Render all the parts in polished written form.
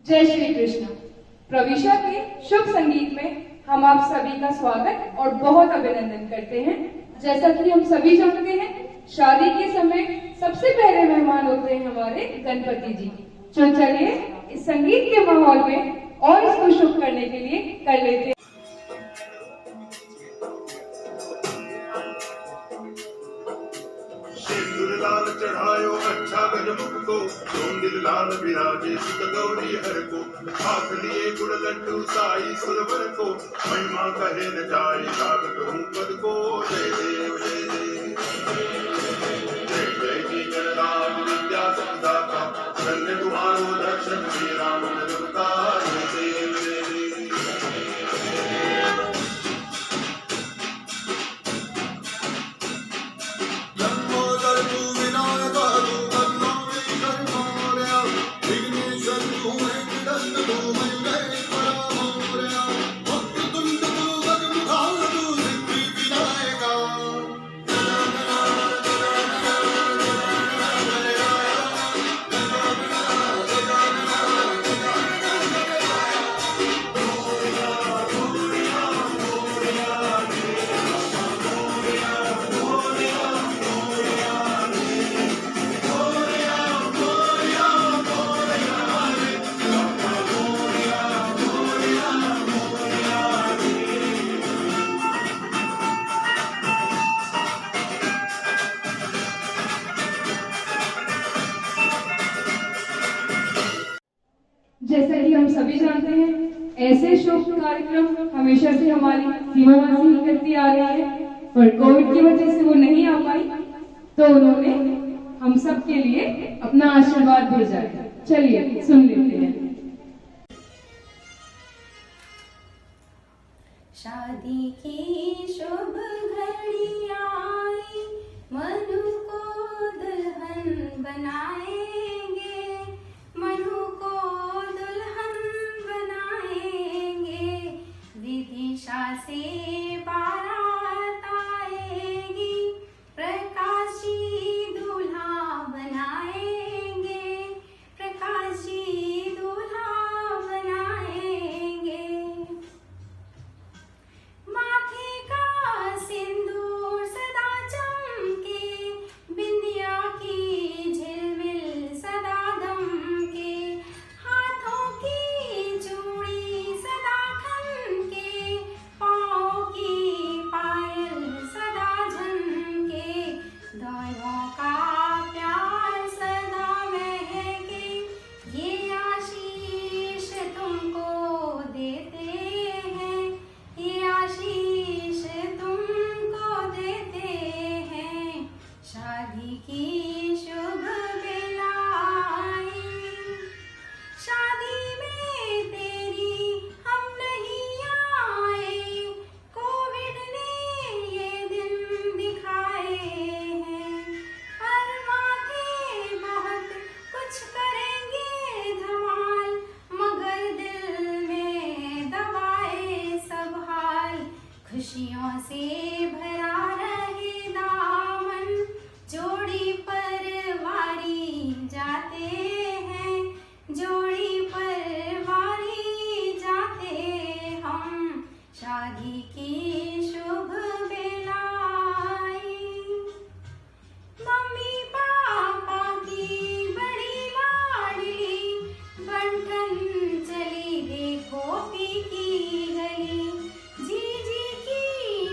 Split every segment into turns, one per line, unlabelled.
जय श्री कृष्ण। प्रविशा के शुभ संगीत में हम आप सभी का स्वागत और बहुत अभिनंदन करते हैं। जैसा कि हम सभी जानते हैं, शादी के समय सबसे पहले मेहमान होते हैं हमारे गणपति जी। तो चलिए इस संगीत के माहौल में और इसको शुभ करने के लिए कर लेते हैं।
लाल चढ़ायो अच्छा गजमुख को, दिल लाल विराजे सुत गौरी हर को। हाथ लिए गुड़ लड्डू साई सुरवर को, महिमा कहे न जाए लागत हूँ पद को। जय देव जय देव जय जय जी गणराज विद्या संदाता, धन्य तुम्हारो दर्शन श्री राम का। जय देव जय देव
जैसा कि हम सभी जानते हैं, ऐसे शुभ कार्यक्रम हमेशा से हमारी सीमावासी ही करती आ रही है, पर कोविड की वजह से वो नहीं आ पाई, तो उन्होंने हम सब के लिए अपना आशीर्वाद भेजा है। चलिए सुन लेते हैं।
शादी की शुभ घड़ी आई, मनु को दुल्हन बनाएंगे, मनु को दुल्हन बनाएंगे। विदिशा से बारात आएगी, प्रकाशी दूल्हा बनाएंगे, प्रकाशी दूल्हा बनाएंगे। माथे का सिंदूर सदा चमके, बिंदिया की झिलमिल सदा दमके, हाथों की चूड़ी सदा खनके, पाँव की पायल सदा झनके। दोनों का प्यार सदा महके, ये आशीष तुमको देते हैं, ये आशीष तुमको देते हैं। शादी की शुभ बेला आई, शादी में तेरी हम नहीं आए, कोविड ने ये दिन दिखाए हैं। हर माथे बहुत कुछ करेंगे धमाल, मगर दिल में दबाए सब हाल। खुशियों से भरा रहे दामन, जोड़ी पर वारी जाते हैं, जोड़ी पर वारी जाते हम। शादी की शुभ बेला आई, मम्मी पापा की बड़ी लाडली, बंठन चली देखो पी की गली। जीजी की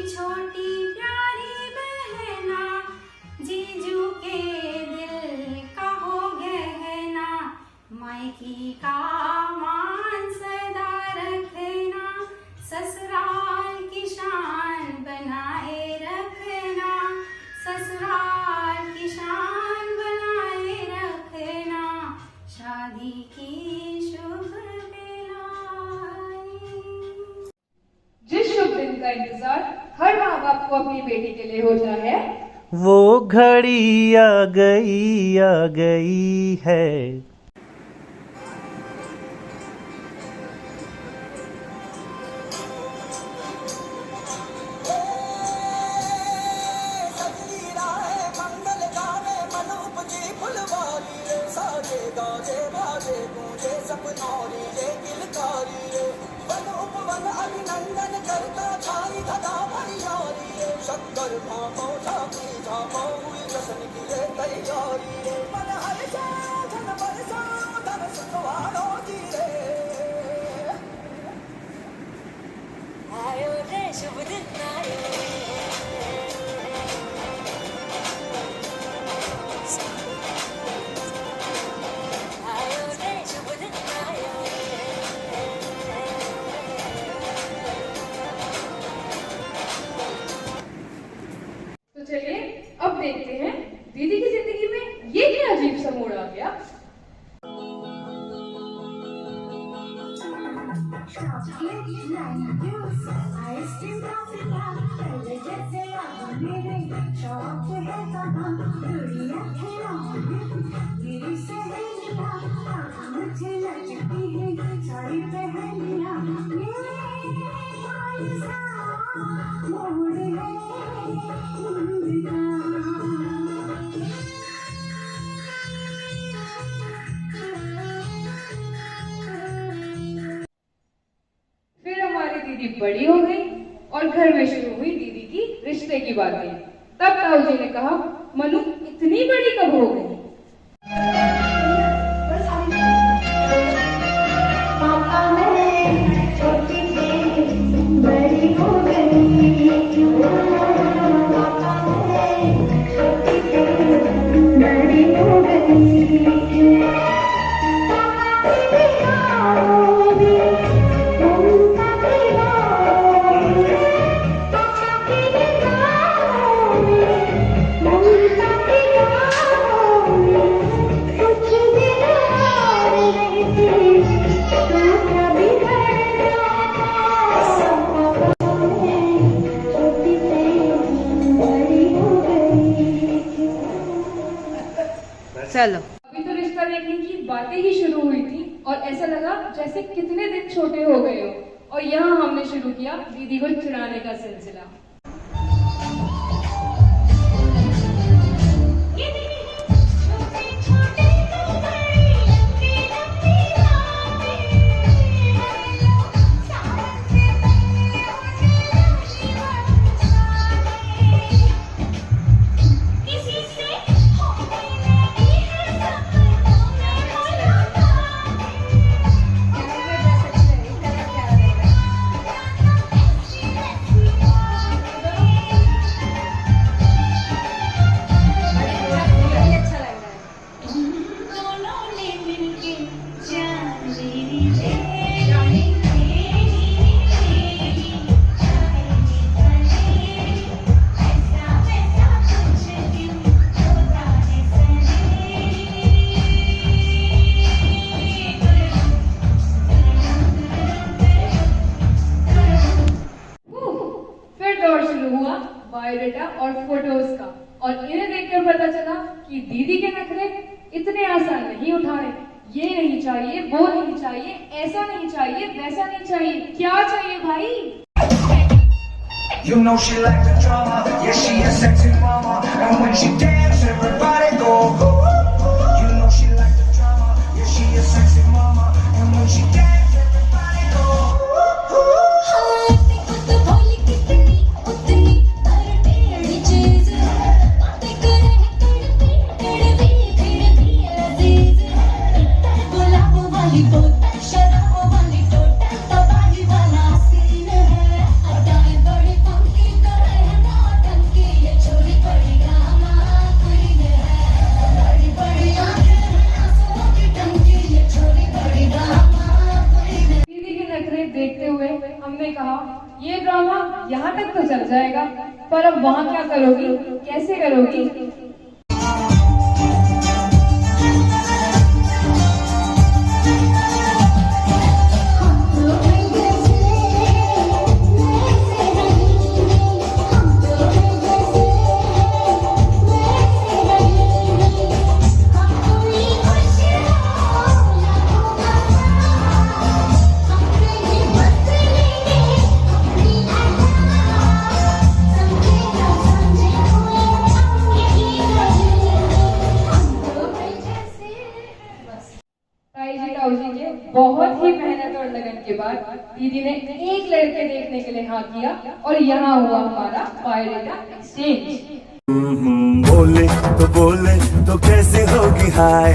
छोटी प्यारी बहना, जीजू के दिल का हो गहना। मायकी का मान सदा रखना, ससुराल की शान बनाए रखना, ससुराल की शान बनाए रखना। शादी की शुभ बेला आई।
जिस शुभ दिन का इंतजार हर माँ बाप को अपनी बेटी के लिए होता है,
वो घड़ी आ गई है।
सपना मोरी रे किलकारी रे वन उपवन अभिनंदन करता छाई धगा भैयारी रे शक्कर भामो झापी झामो हुई जश्न की रे तैयारी रे मन हर्षा धन बरसा धन सुखवारो जी रे
आयो रे शुभ दिन आयो आयो रे शुभ दिन आयो
तो चलिए अब देखते हैं दीदी की जिंदगी में ये क्या अजीब सा मोड़ आ गया। फिर हमारी दीदी बड़ी हो गई और घर में शुरू हुई दीदी की रिश्ते की बातें। तब ताऊ जी ने कहा, मनु इतनी बड़ी कब हो गई?
चलो
अभी तो रिश्ता देखने की बातें ही शुरू हुई थी और ऐसा लगा जैसे कितने दिन छोटे हो गए हो। और यहाँ हमने शुरू किया दीदी को चुराने का सिलसिला। बायोडाटा और फोटोज का, और इन्हें देखकर पता चला कि दीदी के नखरे इतने आसान नहीं उठाने। ये नहीं चाहिए, वो नहीं चाहिए, ऐसा नहीं चाहिए, वैसा नहीं चाहिए, क्या चाहिए भाई?
You know she like the drama, yeah she a sexy mama, and when she dance everybody go. You know she like the drama, yeah she a sexy mama, and when she dance everybody go.
देखते हुए हमने कहा ये drama यहाँ तक तो चल जाएगा, पर अब वहाँ क्या करोगी, कैसे करोगी?
समझे ना समझे हुए हम यही
बहुत ही मेहनत और लगन के बाद दीदी ने एक लड़के देखने के लिए हाँ किया और यहाँ हुआ हमारा बायोडेटा एक्सचेंज।
बोले तो कैसी होगी हाय,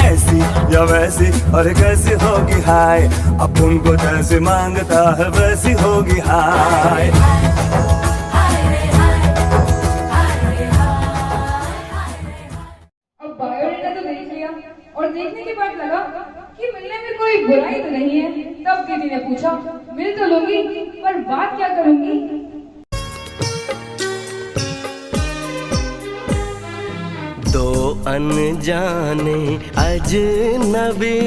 ऐसी या वैसी और कैसी होगी हाय, अपन को जैसे मांगता है वैसी होगी हाय।
अब बायोडेटा तो देख लिया और देखने के बाद लगा कि मिलने में कोई बुराई तो नहीं है। तब दीदी ने पूछा मिल तो लूंगी पर बात क्या करूंगी।
दो अनजाने अजनबी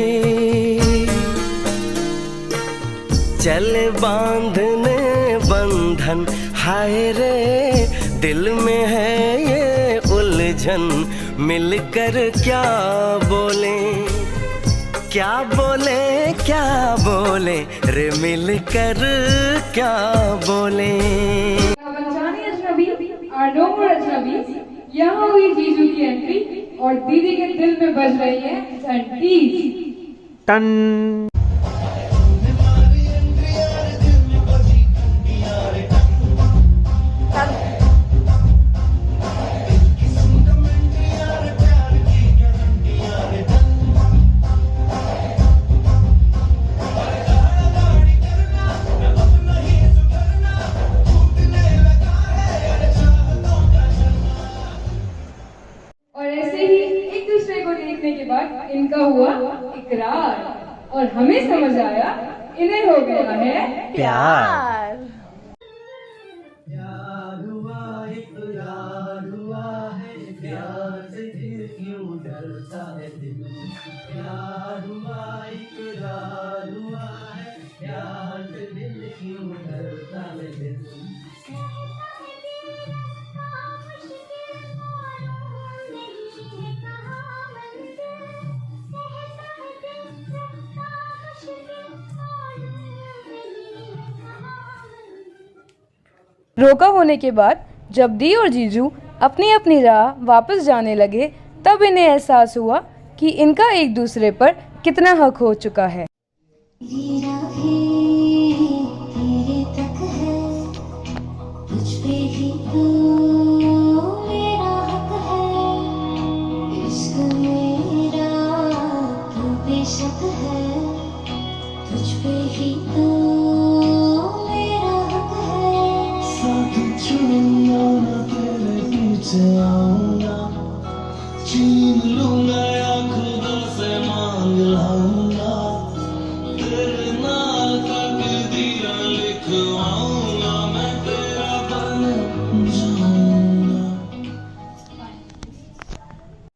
चले बांधने बंधन, हाय रे दिल में है ये उलझन, मिलकर क्या बोले क्या बोले क्या बोले रे, मिलकर क्या बोले।
अनजाने अजनबी और नो मोर अजनबी, यहाँ हुई जीजू की एंट्री और दीदी के दिल में बज रही है घंटी।
टन
और ऐसे ही एक दूसरे को देखने के बाद इनका हुआ इकरार और हमें समझ आया इन्हें हो गया है
प्यार।
रोका होने के बाद जब दी और जीजू अपनी अपनी राह वापस जाने लगे तब इन्हें एहसास हुआ कि इनका एक दूसरे पर कितना हक हो चुका है।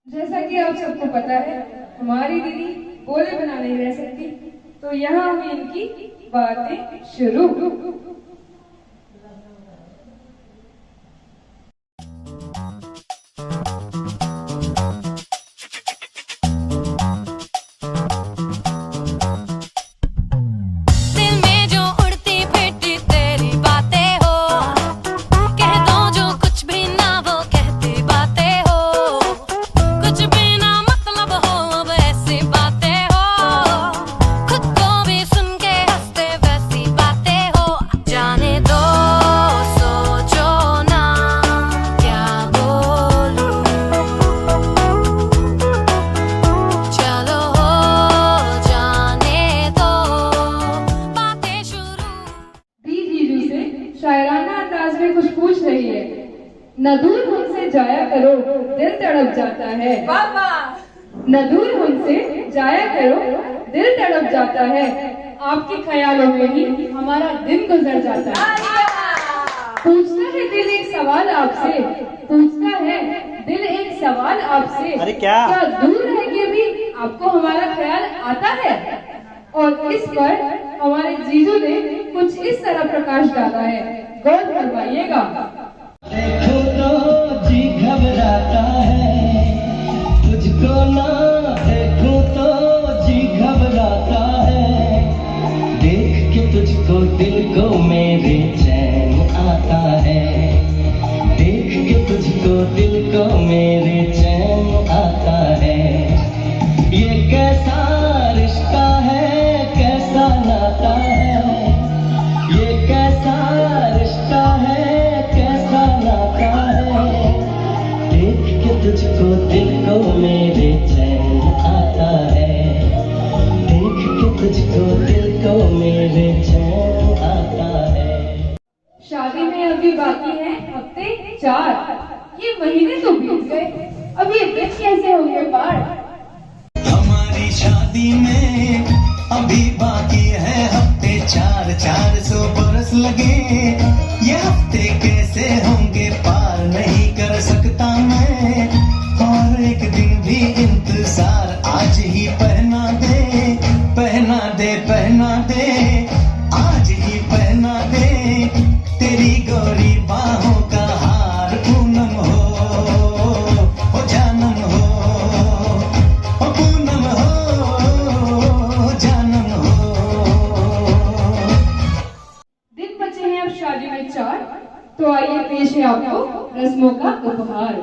जैसा कि आप सबको पता है हमारी दीदी बोले बिना नहीं रह सकती, तो यहाँ हुई इनकी बातें शुरू। न दूर हमसे जाया करो दिल तड़प जाता है, न दूर हमसे जाया करो दिल तड़प जाता है, आपके ख्यालों में ही हमारा दिन गुजर जाता है। पूछता है दिल एक सवाल आपसे, पूछता है दिल एक सवाल आपसे,
अरे क्या
दूर रह के भी आपको हमारा ख्याल आता है। और इस पर हमारे जीजू ने कुछ इस तरह प्रकाश डाला है, गौर फरमाइएगा।
देखो तो जी घबराता है, तुझको ना देखूं तो जी घबराता है, देख के तुझको दिल को मेरे चैन आता है, देख के तुझको दिल को मेरे चैन आता है। ये कैसा रिश्ता है, तुझको दिल को मेरे चैन आता है।
शादी में अभी बाकी है हफ्ते 4। ये महीने तो बीत गए, अब ये दिन कैसे होंगे पार।
हमारी शादी में अभी बाकी है हफ्ते 4, 400 बरस लगे, ये हफ्ते कैसे होंगे पार, नहीं कर सकता मैं और एक दिन भी इंतजार, आज ही पहना दे, पहना दे, पहना दे, आज ही पहना दे, तेरी गोरी बाहों का हार, पूनम हो जानम हो, पूनम हो जानम हो।
दिन बचे हैं अब शादी में 4, तो आइए पेश है आपको रस्मों का उपहार।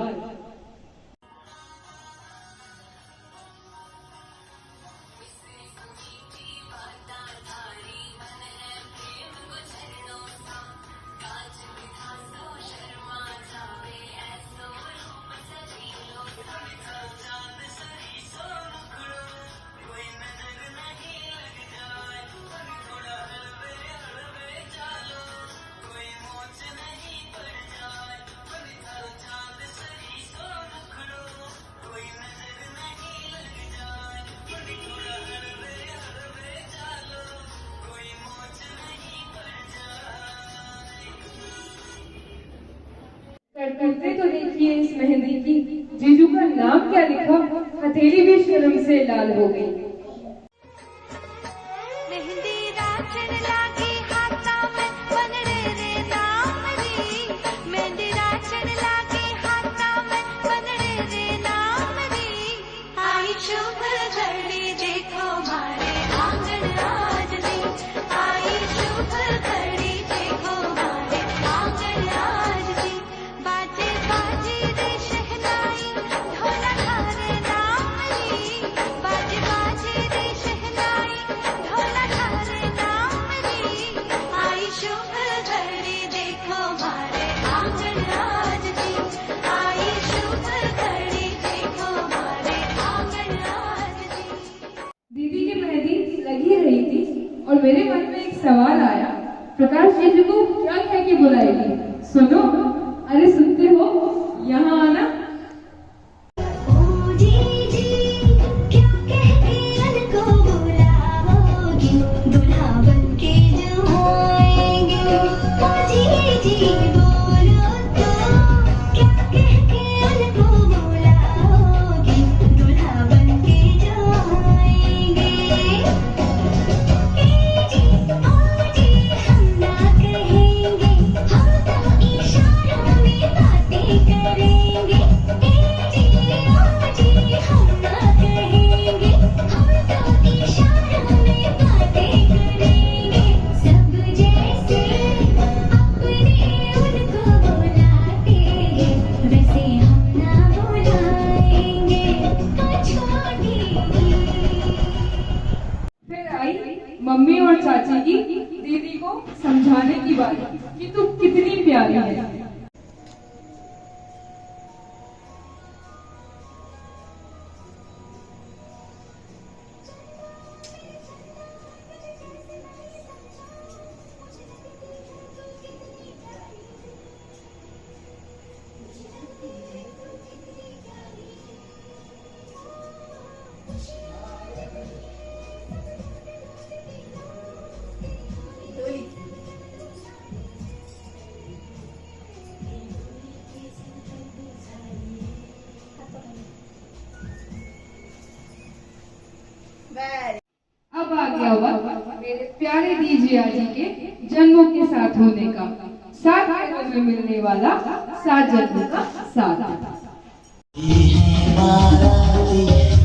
करते तो देखिए इस मेहंदी की, जीजू का नाम क्या लिखा, हथेली भी शर्म से लाल हो गई।
मेहंदी राखण लागी हाथा में बनड़े रे नाम री, मेहंदी राखण लागी हाथा में बनड़े रे नाम री, आई शुभ घड़ी देखो मारे आंगन आज दी, आई शुभ घड़ी देखो मारे आंगन आज दी, बाजे बाजे रे शहनाई ढोला थारे नाम री, बाजे बाजे रे शहनाई ढोला थारे नाम री, आई शुभ घड़ी देखो मारे आंगन आज दी, आई शुभ घड़ी देखो मारे आंगन आज दी।
दीदी की मेहंदी लगी रही थी और मेरे मन में एक सवाल आया, प्रकाश जीजू को क्या कह के बुलाएगी? सुनो, अरे सुनते हो, यहाँ आना।
ओ जी जी क्या कह के उनको बुलाओगी, दुल्हा बनके जो आएंगे, ओ जी जी बोलो तो क्या कह के उनको बुलाओगी, दुल्हा बनके जो आएंगे, ए जी ओ जी हम ना कहेंगे, हम तो इशारों में बातें करेंगे, ए जी ओ जी हम ना कहेंगे, हम तो इशारों में बातें करेंगे, सब जैसे अपने उनको बुलाते हैं, वैसे हम ना बुलाएंगे, छोटी।
फिर आई मम्मी और चाची की दीदी को समझाने की बात कि तू कितनी प्यारी है। अब आ गया वक्त मेरे प्यारे दीजिया जी के जन्मों के साथ होने का, 7 जन्मों में मिलने वाला 7 जन्मों का साथ।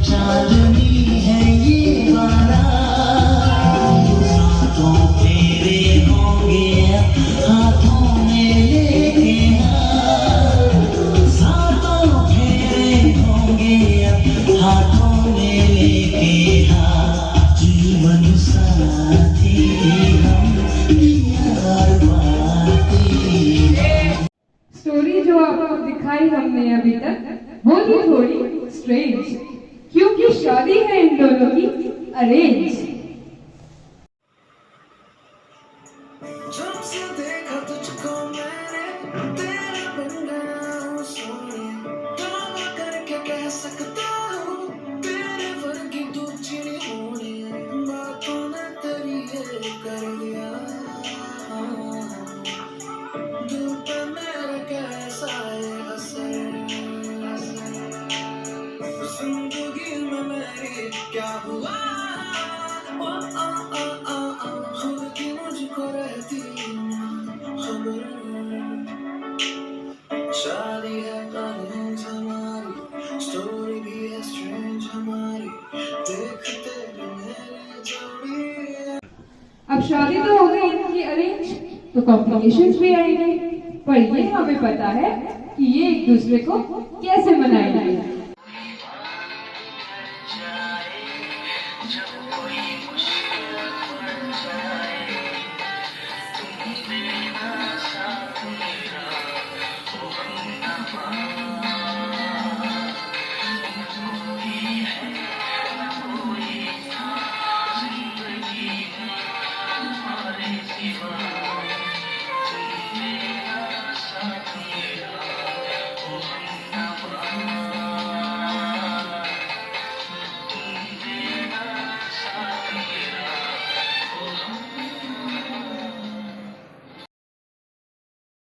चांदनी है ये वाला, सातों फेरे होंगे हाथों में लेके, सातों फेरे होंगे हाथों में लेके, जीवन साथी हम यार बाती।
स्टोरी जो आपको दिखाई हमने अभी तक वो थी थोड़ी स्ट्रेंज, क्योंकि शादी है इन दोनों की अरेंज। अब शादी तो हो गई इनकी अरेंज, तो कॉम्प्लिकेशंस भी आएंगे, पर ये हमें पता है कि ये एक दूसरे को कैसे मनाएंगे।
जब कोई मुश्किल पड़ जाए तुम बिना